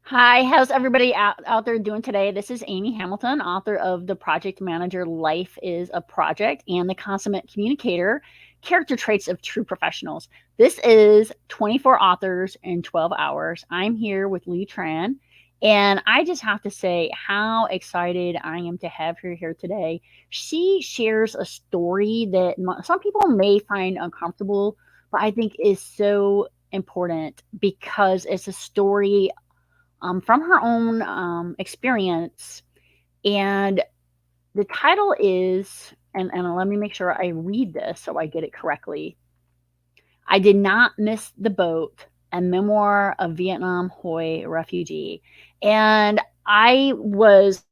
Hi, how's everybody out there doing today? This is Amy Hamilton, author of The Project Manager Life is a Project and The Consummate Communicator Character Traits of True Professionals. This is 24 authors in 12 hours. I'm here with Lea Tran, and I just have to say how excited I am to have her here today. She shares a story that some people may find uncomfortable, but I think is so important because it's a story from her own experience. And the title is, and let me make sure I read this so I get it correctly. I Did Not Miss the Boat, a memoir of Vietnam Hoi refugee. And I was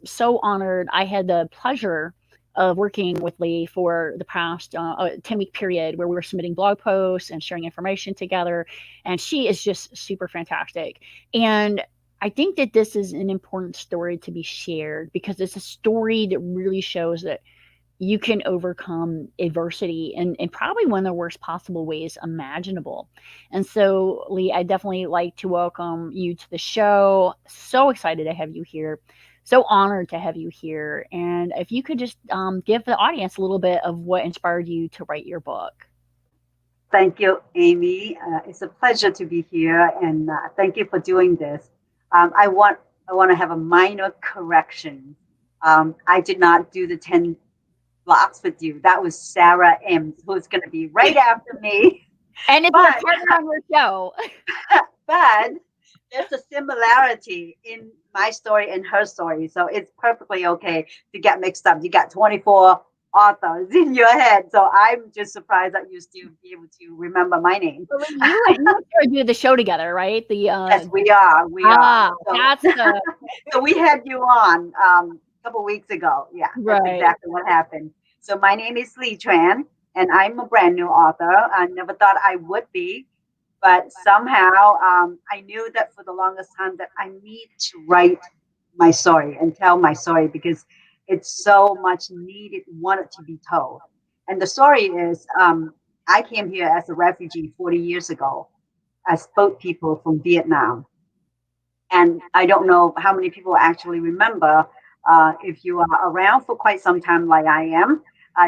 so honored. I had the pleasure of working with Lee for the past 10-week period where we were submitting blog posts and sharing information together. And she is just super fantastic. And I think that this is an important story to be shared because it's a story that really shows that you can overcome adversity in probably one of the worst possible ways imaginable. And so, Lee, I definitely like to welcome you to the show. So excited to have you here. So honored to have you here. And if you could just give the audience a little bit of what inspired you to write your book. Thank you, Amy. It's a pleasure to be here, and thank you for doing this. I want to have a minor correction. I did not do the 10 blocks with you. That was Sarah M, who's going to be right after me. And it's a But partner on your show. but there's a similarity in my story and her story, so it's perfectly okay to get mixed up. You got 24 authors in your head, so I'm just surprised that you still be able to remember my name. So, Lee, you and Sarah do the show together, right? Yes, we are. We are. So, That's the so we had you on a couple weeks ago. Yeah, that's right. exactly what happened. So my name is Lea Tran, and I'm a brand new author. I never thought I would be, but somehow I knew that for the longest time that I need to write my story and tell my story because it's so much needed, wanted to be told. And the story is, I came here as a refugee 40 years ago as boat people from Vietnam. And I don't know how many people actually remember. If you are around for quite some time, like I am,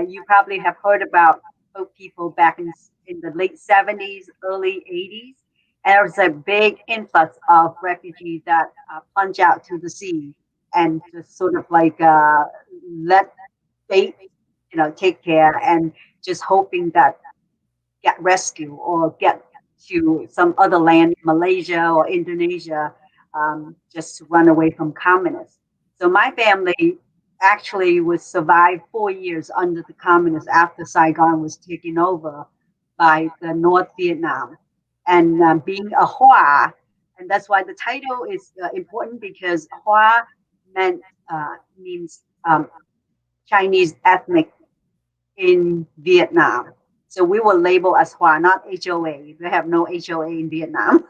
you probably have heard about boat people back in the late 70s, early 80s. And there was a big influx of refugees that plunge out to the sea and just sort of like let fate, take care and just hoping that get rescued or get to some other land, Malaysia or Indonesia, just to run away from communists. So my family actually was survived 4 years under the communists after Saigon was taken over by the North Vietnam. And being a Hoa, and that's why the title is important because Hoa means Chinese ethnic in Vietnam. So we were labeled as Hoa, not HOA. We have no HOA in Vietnam.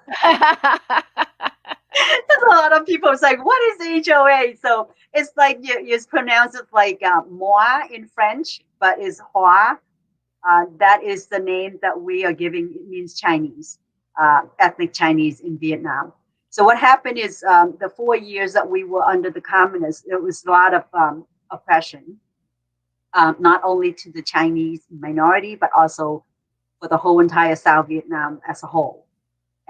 There's a lot of people it's like, what is HOA? So it's like you pronounce it like moi in French, but it's Hoa. That is the name that we are giving. It means Chinese, ethnic Chinese in Vietnam. So what happened is the 4 years that we were under the communists, it was a lot of oppression, not only to the Chinese minority, but also for the whole entire South Vietnam as a whole.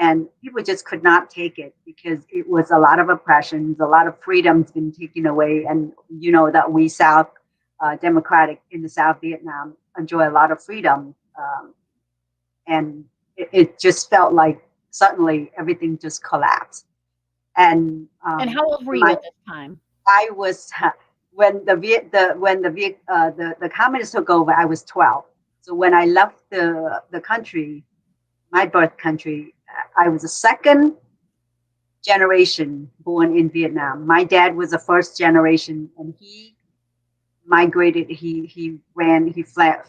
And people just could not take it because it was a lot of oppressions, a lot of freedoms been taken away. And you know that we South Democratic in the South Vietnam enjoy a lot of freedom. And it just felt like suddenly everything just collapsed. And And how old were you my at this time? I was when the communists took over. I was 12. So when I left the country, my birth country, I was the second generation born in Vietnam. My dad was the first generation, and he migrated.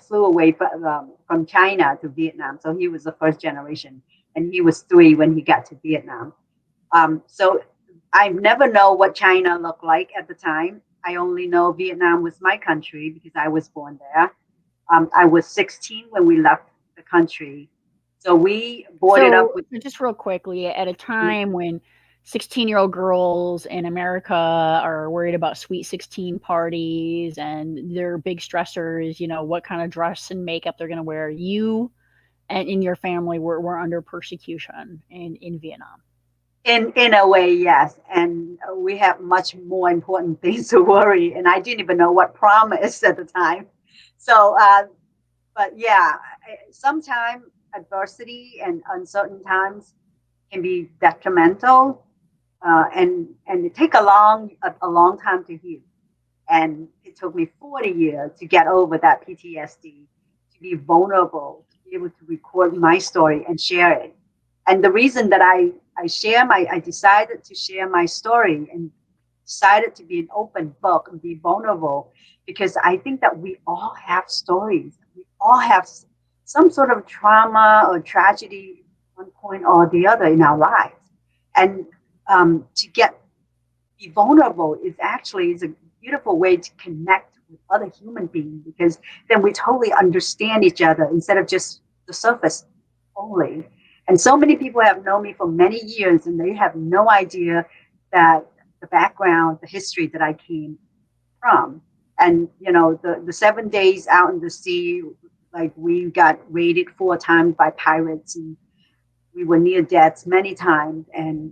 Flew away from China to Vietnam. So he was the first generation, and he was 3 when he got to Vietnam. So I never know what China looked like at the time. I only know Vietnam was my country because I was born there. I was 16 when we left the country, So we boarded up So with just real quickly, at a time when 16-year-old girls in America are worried about sweet 16 parties and their big stressors, what kind of dress and makeup they're going to wear, you and in your family were under persecution in Vietnam. in a way, yes. And we have much more important things to worry. And I didn't even know what prom is at the time. So, but yeah, sometimes adversity and uncertain times can be detrimental, and it take a long time to heal. And it took me 40 years to get over that PTSD, to be vulnerable, to be able to record my story and share it. And the reason that I decided to share my story and decided to be an open book and be vulnerable, because I think that we all have stories. We all have some sort of trauma or tragedy, one point or the other in our lives. And to get be vulnerable is a beautiful way to connect with other human beings, because then we totally understand each other instead of just the surface only. And so many people have known me for many years and they have no idea that the background, the history that I came from. And the 7 days out in the sea, like we got raided 4 times by pirates, and we were near deaths many times, and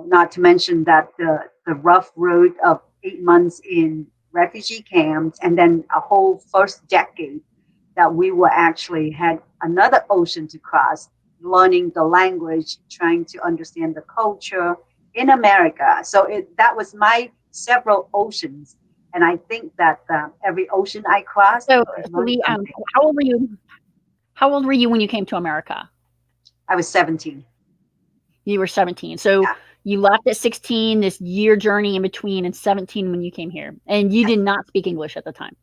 not to mention that the rough road of 8 months in refugee camps, and then a whole first decade that we were actually had another ocean to cross, learning the language, trying to understand the culture in America. So that was my several oceans, and I think that every ocean I crossed, So, I so learned Lee, something. how old were you? How old were you when you came to America? I was 17. You were 17. So Yeah. you left at 16, this year journey in between, and 17 when you came here. And you did not speak English at the time.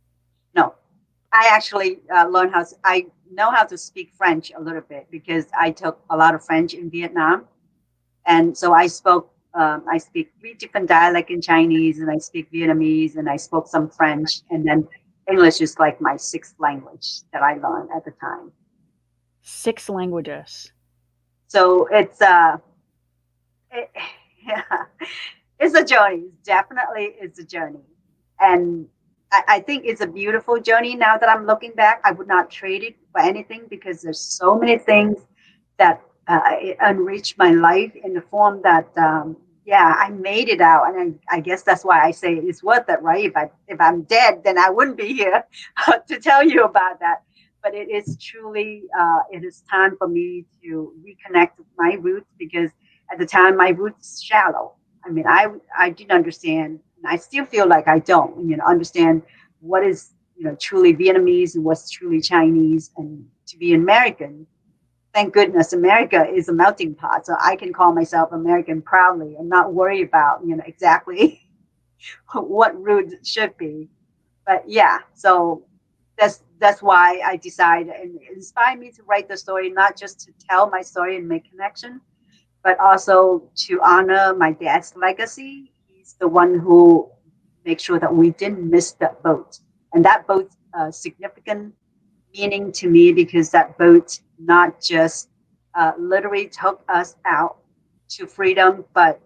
No, I actually learned I know how to speak French a little bit because I took a lot of French in Vietnam. And so I speak 3 different dialects in Chinese, and I speak Vietnamese, and I spoke some French. And then English is like my sixth language that I learned at the time. 6 languages. So it, yeah, it's a journey. Definitely, it's a journey. And I think it's a beautiful journey. Now that I'm looking back, I would not trade it for anything, because there's so many things that enrich my life in the form that yeah, I made it out. And I guess that's why I say it's worth it, right? If I'm dead, then I wouldn't be here to tell you about that. But it is truly it is time for me to reconnect with my roots, because at the time my roots shallow. I mean, I didn't understand, and I still feel like I don't understand what is truly Vietnamese and what's truly Chinese. And to be American, thank goodness America is a melting pot, so I can call myself American proudly and not worry about exactly what root it should be. But yeah, so that's why I decided, and it inspired me to write the story, not just to tell my story and make connection, but also to honor my dad's legacy. He's the one who makes sure that we didn't miss that boat, and that boat significant meaning to me, because that boat not just literally took us out to freedom, but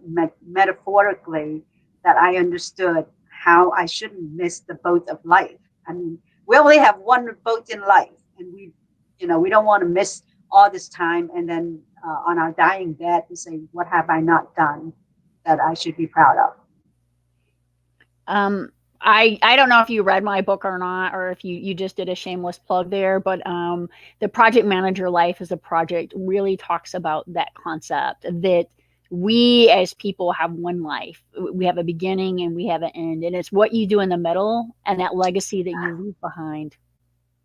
metaphorically, that I understood how I shouldn't miss the boat of life. I mean, we only have one boat in life, and we don't want to miss all this time, and then on our dying bed to say, what have I not done that I should be proud of? Um, I don't know if you read my book or not, or if you just did a shameless plug there, but the Project Manager Life as a project really talks about that concept that we as people have one life. We have a beginning and we have an end, and it's what you do in the middle and that legacy that you leave behind.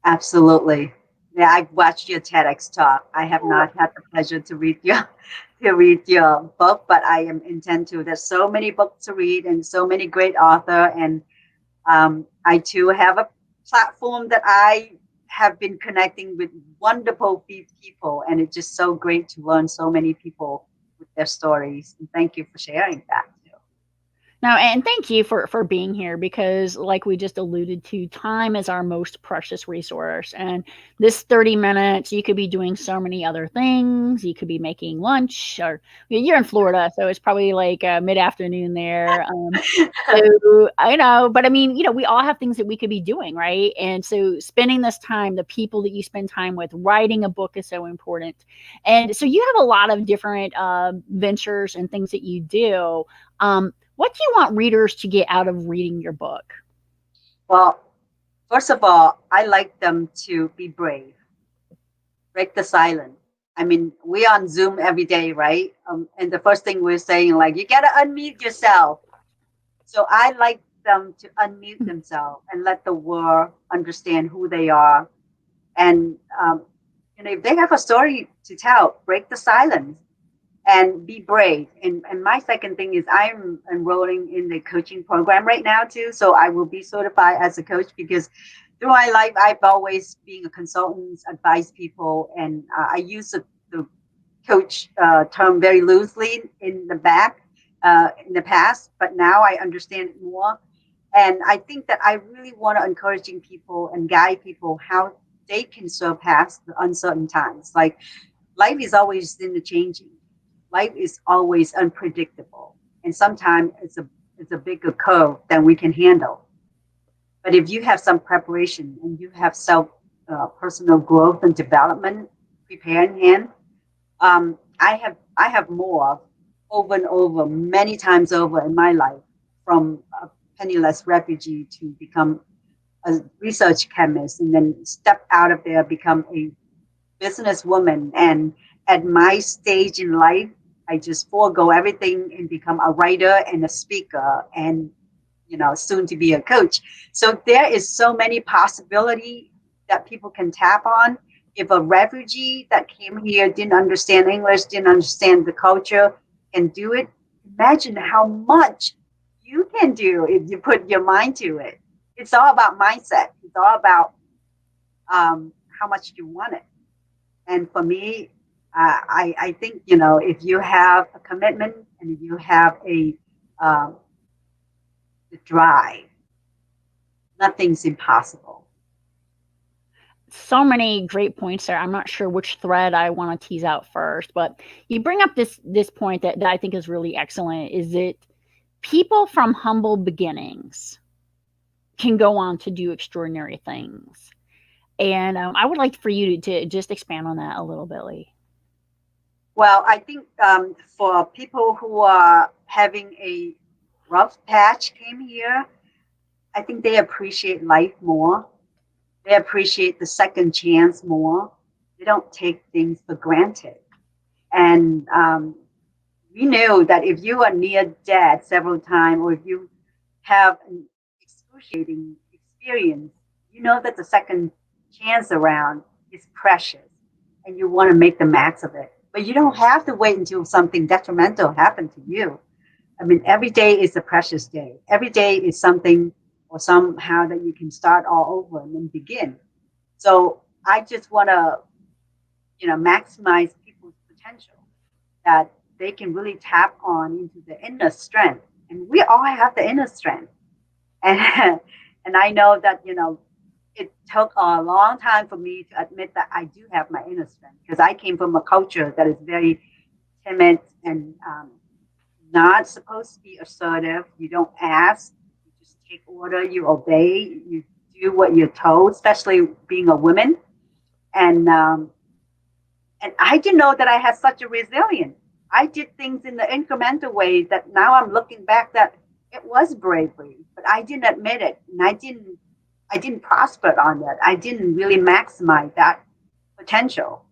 Absolutely. Yeah, I've watched your TEDx talk. I have not had the pleasure to read your book, but I am intent to. There's so many books to read and so many great author, and I too have a platform that I have been connecting with wonderful people, and it's just so great to learn so many people with their stories. And thank you for sharing that too. No, and thank you for being here because, like we just alluded to, time is our most precious resource. And this 30 minutes, you could be doing so many other things. You could be making lunch, or you're in Florida, so it's probably like mid afternoon there. So I know, but I mean, we all have things that we could be doing, right? And so spending this time, the people that you spend time with, writing a book is so important. And so you have a lot of different ventures and things that you do. What do you want readers to get out of reading your book? Well, first of all, I like them to be brave, break the silence. I mean, we on Zoom every day, right? And the first thing we're saying, like, you gotta unmute yourself. So I like them to unmute themselves and let the world understand who they are. And if they have a story to tell, break the silence and be brave. And my second thing is I'm enrolling in the coaching program right now too. So I will be certified as a coach because through my life, I've always been a consultant, advise people, and I use the coach term very loosely in the past, but now I understand it more. And I think that I really want to encouraging people and guide people how they can surpass the uncertain times. Like life is always in the changing. Life is always unpredictable, and sometimes it's a bigger curve than we can handle. But if you have some preparation and you have self personal growth and development prepared in hand, I have more over and over, many times over in my life, from a penniless refugee to become a research chemist, and then step out of there, become a businesswoman. And at my stage in life, I just forego everything and become a writer and a speaker, and soon to be a coach. So there is so many possibility that people can tap on. If a refugee that came here didn't understand English, didn't understand the culture, can do it, imagine how much you can do if you put your mind to it. It's all about mindset. It's all about how much you want it. And for me, I think if you have a commitment and if you have a the drive, nothing's impossible. So many great points there. I'm not sure which thread I want to tease out first, but you bring up this point that I think is really excellent. Is that people from humble beginnings can go on to do extraordinary things. And I would like for you to just expand on that a little bit, Lee. Well, I think for people who are having a rough patch came here, I think they appreciate life more. They appreciate the second chance more. They don't take things for granted. And we know that if you are near death several times, or if you have an excruciating experience, you know that the second chance around is precious and you want to make the max of it. But you don't have to wait until something detrimental happened to you. I mean, every day is a precious day. Every day is something or somehow that you can start all over and then begin. So I just want to, maximize people's potential, that they can really tap on into the inner strength. And we all have the inner strength. And and I know that, it took a long time for me to admit that I do have my inner strength, because I came from a culture that is very timid and not supposed to be assertive. You don't ask, you just take order, you obey, you do what you're told, especially being a woman. And and I didn't know that I had such a resilience. I did things in the incremental way that now I'm looking back that it was bravery, but I didn't admit it, and I didn't prosper on that. I didn't really maximize that potential.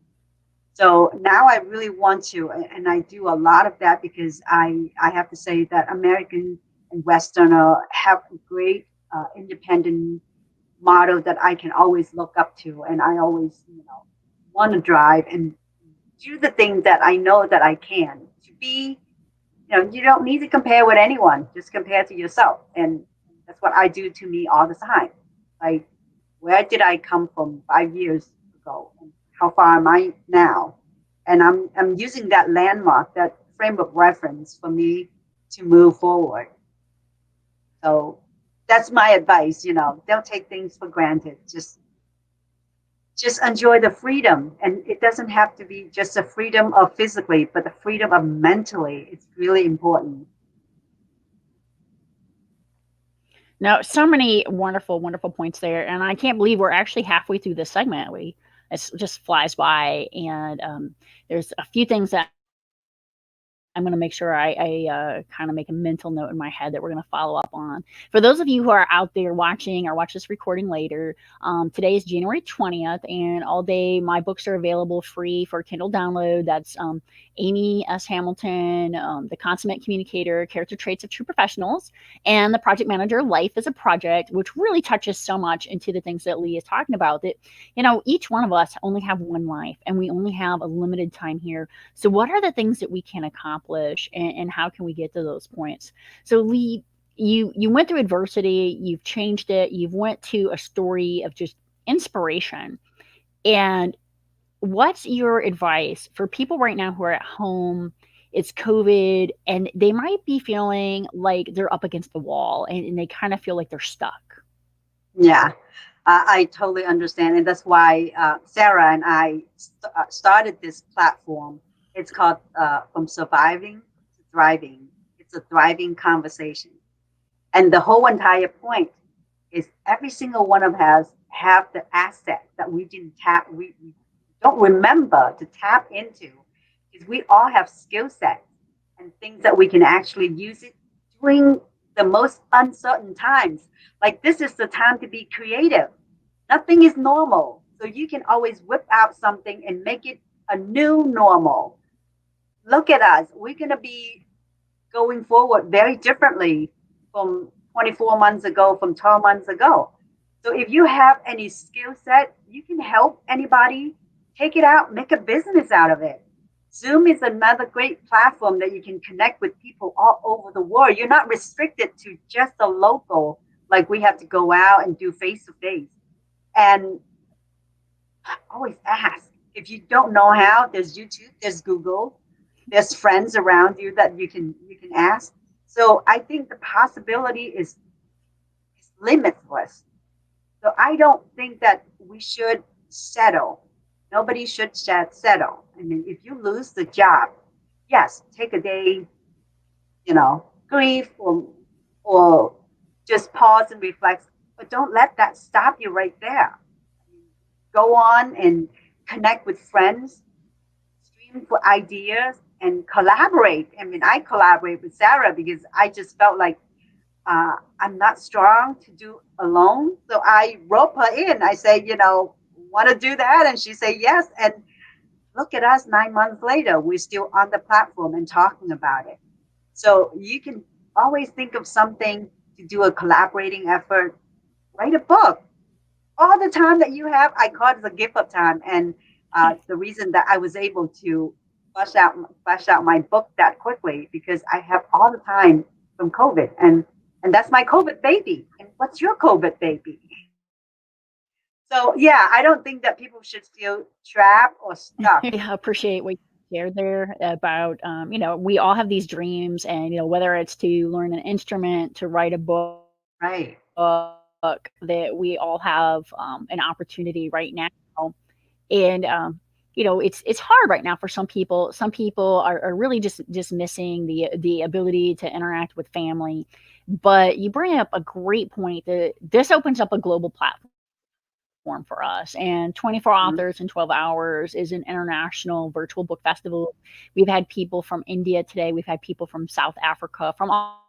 So now I really want to, and I do a lot of that, because I have to say that American and Westerner have a great independent model that I can always look up to, and I always want to drive and do the things that I know that I can to be. You don't need to compare with anyone; just compare to yourself, and that's what I do to me all the time. Like, where did I come from 5 years ago, and how far am I now? And I'm using that landmark, that frame of reference for me to move forward. So that's my advice. Don't take things for granted. Just enjoy the freedom, and it doesn't have to be just the freedom of physically, but the freedom of mentally. It's really important. No, so many wonderful, wonderful points there, and I can't believe we're actually halfway through this segment. We It just flies by, and there's a few things that I'm going to make sure I kind of make a mental note in my head that we're going to follow up on. For those of you who are out there watching or watch this recording later, today is January 20th, and all day my books are available free for Kindle download. That's Amy S. Hamilton, The Consummate Communicator, Character Traits of True Professionals, and The Project Manager, Life is a Project, which really touches so much into the things that Lee is talking about. That, each one of us only have one life, and we only have a limited time here. So, what are the things that we can accomplish, and how can we get to those points? So, Lee, you went through adversity, you've changed it, you've went to a story of just inspiration. And what's your advice for people right now who are at home? It's COVID, and they might be feeling like they're up against the wall, and they kind of feel like they're stuck. Yeah, I totally understand, and that's why Sarah and I started this platform. It's called From Surviving to Thriving. It's a thriving conversation, and the whole entire point is every single one of us have the asset that we didn't tap. We don't remember to tap into, because we all have skill sets and things that we can actually use it during the most uncertain times. Like this is the time to be creative. Nothing is normal. So you can always whip out something and make it a new normal. Look at us. We're going to be going forward very differently from 24 months ago, from 12 months ago. So if you have any skill set, you can help anybody, take it out, make a business out of it. Zoom is another great platform that you can connect with people all over the world. You're not restricted to just a local, like we have to go out and do face to face. And always ask. If you don't know how, there's YouTube, there's Google, there's friends around you that you can ask. So I think the possibility is limitless. So I don't think that we should settle. Nobody should settle. I mean, if you lose the job, yes, take a day, grieve, or just pause and reflect. But don't let that stop you right there. Go on and connect with friends, stream for ideas, and collaborate. I mean, I collaborate with Sarah because I just felt like I'm not strong to do alone. So I rope her in. I say, want to do that? And she say yes. And look at us 9 months later, we're still on the platform and talking about it. So you can always think of something to do a collaborating effort. Write a book. All the time that you have, I call it the gift of time. And the reason that I was able to flesh out my book that quickly because I have all the time from COVID, and that's my COVID baby. And what's your COVID baby? So yeah, I don't think that people should feel trapped or stuck. I appreciate what you shared there about, we all have these dreams, and, whether it's to learn an instrument, to write a book, Right. that we all have an opportunity right now. And, it's hard right now for some people. Some people are really just missing the ability to interact with family. But you bring up a great point that this opens up a global platform for us. And 24 Authors in 12 Mhm. Hours is an international virtual book festival. We've had people from India today. We've had people from South Africa, from all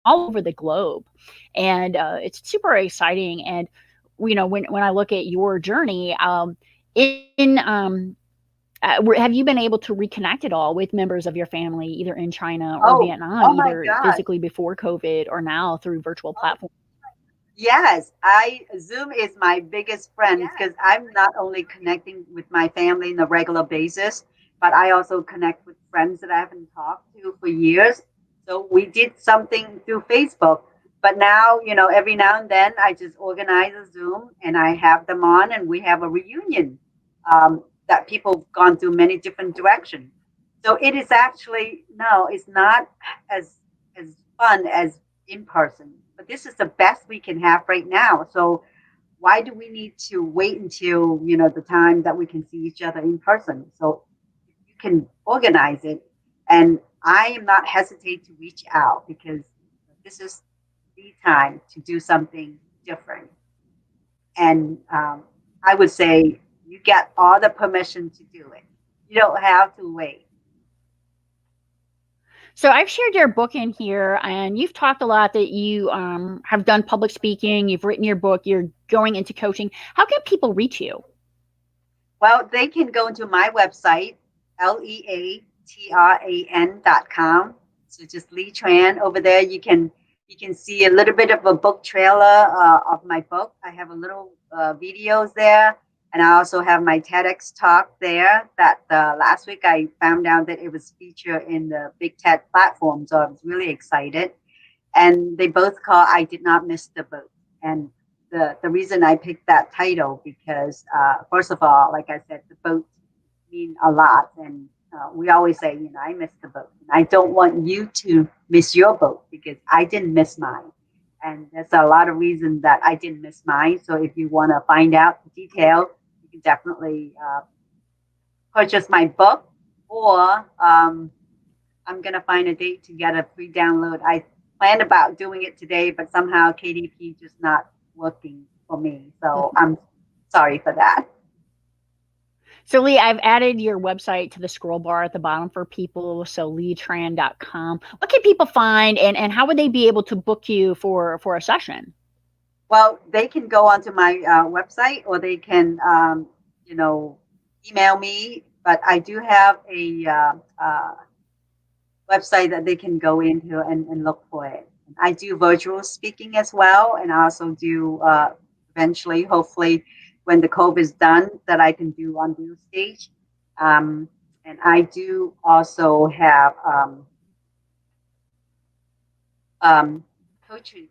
over the globe. And it's super exciting. And, when I look at your journey, in have you been able to reconnect at all with members of your family, either in China or Oh, Vietnam, oh my either God. physically before COVID or now through virtual platforms? Yes, I Zoom is my biggest friend because I'm not only connecting with my family on a regular basis, but I also connect with friends that I haven't talked to for years. So we did something through Facebook, but now, every now and then I just organize a Zoom and I have them on and we have a reunion that people have gone through many different directions. So it is actually, no, it's not as fun as in person. but this is the best we can have right now. So why do we need to wait until, the time that we can see each other in person? So you can organize it. And I am not hesitate to reach out because this is the time to do something different. And I would say you get all the permission to do it. You don't have to wait. So I've shared your book in here, and you've talked a lot that you have done public speaking. You've written your book. You're going into coaching. How can people reach you? Well, they can go to my website, leatran.com. So just Lea Tran over there. You can see a little bit of a book trailer of my book. I have a little videos there, and I also have my TEDx talk there. That last week I found out that it was featured in the Big TED platform, so I was really excited. And they both call "I Did Not Miss the Boat." And the reason I picked that title because first of all, like I said, the boat mean a lot, and we always say, I missed the boat. And I don't want you to miss your boat because I didn't miss mine, and there's a lot of reasons that I didn't miss mine. So if you want to find out the detail, you can definitely purchase my book, or I'm gonna find a date to get a free download. I planned about doing it today, but somehow KDP just not working for me. So I'm sorry for that. So Lee, I've added your website to the scroll bar at the bottom for people. So leatran.com. What can people find, and how would they be able to book you for a session? Well, they can go onto my website, or they can, you know, email me. But I do have a website that they can go into and look for it. I do virtual speaking as well, and I also do eventually, hopefully, when the COVID is done, that I can do on real stage. Um, and I do also have um, coaching,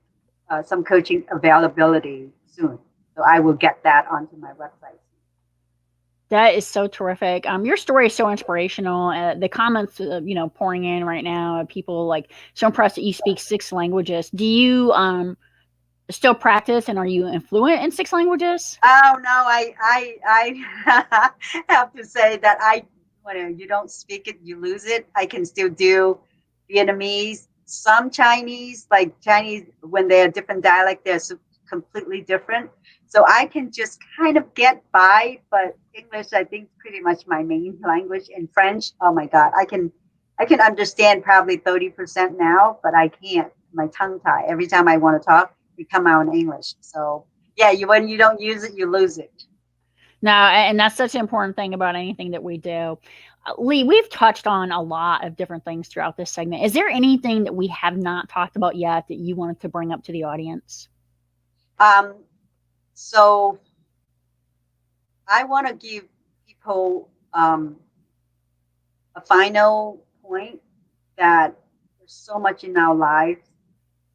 some coaching availability soon. So I will get that onto my website. That is so terrific. Your story is so inspirational. The comments, pouring in right now, people like so impressed that you speak 6 languages. Do you still practice, and are you fluent in 6 languages? Oh no, I have to say that when you don't speak it, you lose it. I can still do Vietnamese, some Chinese, like Chinese when they're different dialect, they're completely different. So I can just kind of get by, but English I think pretty much my main language. And French, oh my God, I can understand probably 30% now, but I can't. My tongue tie. Every time I want to talk, it come out in English. So yeah, when you don't use it, you lose it. No, and that's such an important thing about anything that we do. Lee, we've touched on a lot of different things throughout this segment. Is there anything that we have not talked about yet that you wanted to bring up to the audience? Um, so I want to give people a final point that there's so much in our lives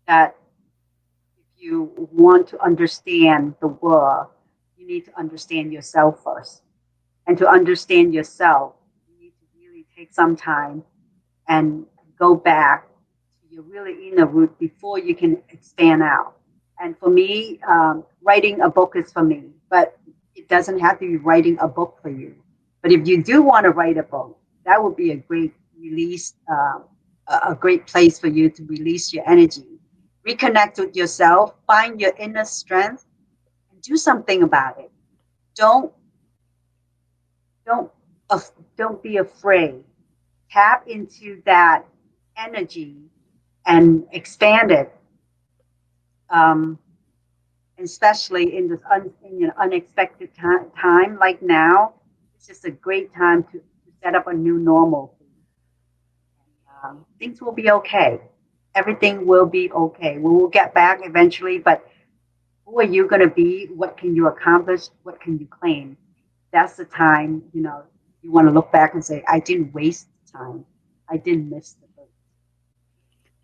that if you want to understand the world, you need to understand yourself first. And to understand yourself, you need to really take some time and go back to your really inner root before you can expand out. And for me, writing a book is for me, but it doesn't have to be writing a book for you. But if you do want to write a book, that would be a great release, a great place for you to release your energy, reconnect with yourself, find your inner strength, and do something about it. Don't don't don't be afraid. Tap into that energy and expand it. Um, Especially in this unexpected time like now, it's just a great time to set up a new normal. Things will be okay. Everything will be okay. We will get back eventually, but who are you going to be? What can you accomplish? What can you claim? That's the time, you want to look back and say, I didn't waste time. I didn't miss the boat.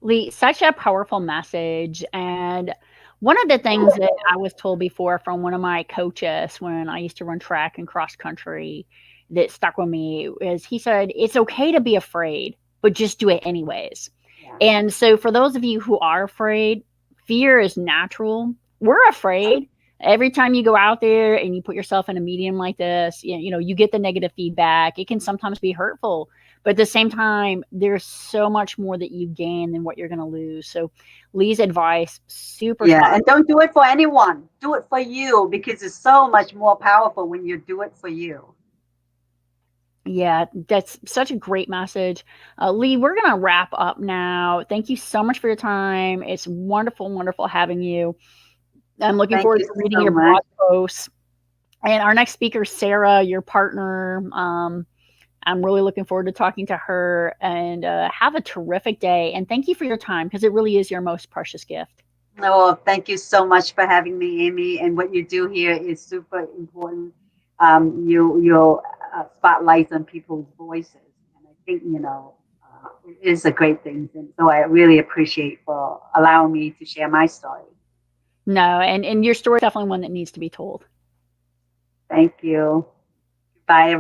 Lee, such a powerful message. And one of the things that I was told before from one of my coaches when I used to run track and cross country that stuck with me is he said, it's okay to be afraid, but just do it anyways. Yeah. And so, for those of you who are afraid, fear is natural. We're afraid. Every time you go out there and you put yourself in a medium like this, you know, you get the negative feedback. It can sometimes be hurtful, but at the same time, there's so much more that you gain than what you're going to lose. So Lee's advice, super Yeah, spot. and don't do it for anyone. Do it for you because it's so much more powerful when you do it for you. Yeah, that's such a great message. Lee, we're going to wrap up now. Thank you so much for your time. It's wonderful, wonderful having you. I'm looking Thank forward you to reading so your much. blog posts. And our next speaker, Sarah, your partner, I'm really looking forward to talking to her, and have a terrific day. And thank you for your time, because it really is your most precious gift. Oh, thank you so much for having me, Amy. And what you do here is super important. You spotlight on people's voices, and I think it is a great thing. And so I really appreciate for allowing me to share my story. No, and your story is definitely one that needs to be told. Thank you. Bye,